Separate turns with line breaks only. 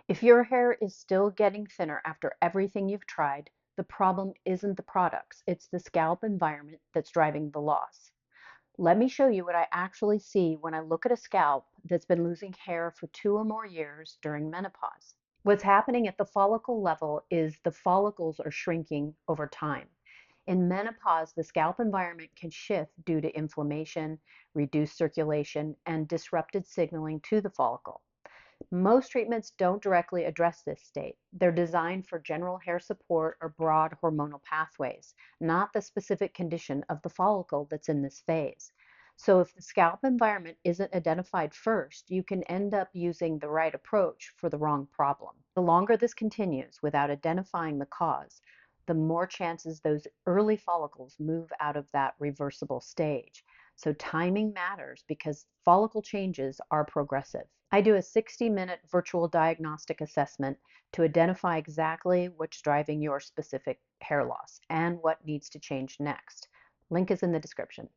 If your hair is still getting thinner after everything you've tried, the problem isn't the products, it's the scalp environment that's driving the loss. Let me show you what I actually see when I look at a scalp that's been losing hair for 2 or more years during menopause. What's happening at the follicle level is the follicles are shrinking over time. In menopause, the scalp environment can shift due to inflammation, reduced circulation, and disrupted signaling to the follicle. Most treatments don't directly address this state. They're designed for general hair support or broad hormonal pathways, not the specific condition of the follicle that's in this phase. So if the scalp environment isn't identified first, you can end up using the right approach for the wrong problem. The longer this continues without identifying the cause, the more chances those early follicles move out of that reversible stage. So timing matters because follicle changes are progressive. I do a 60-minute virtual diagnostic assessment to identify exactly what's driving your specific hair loss and what needs to change next. Link is in the description.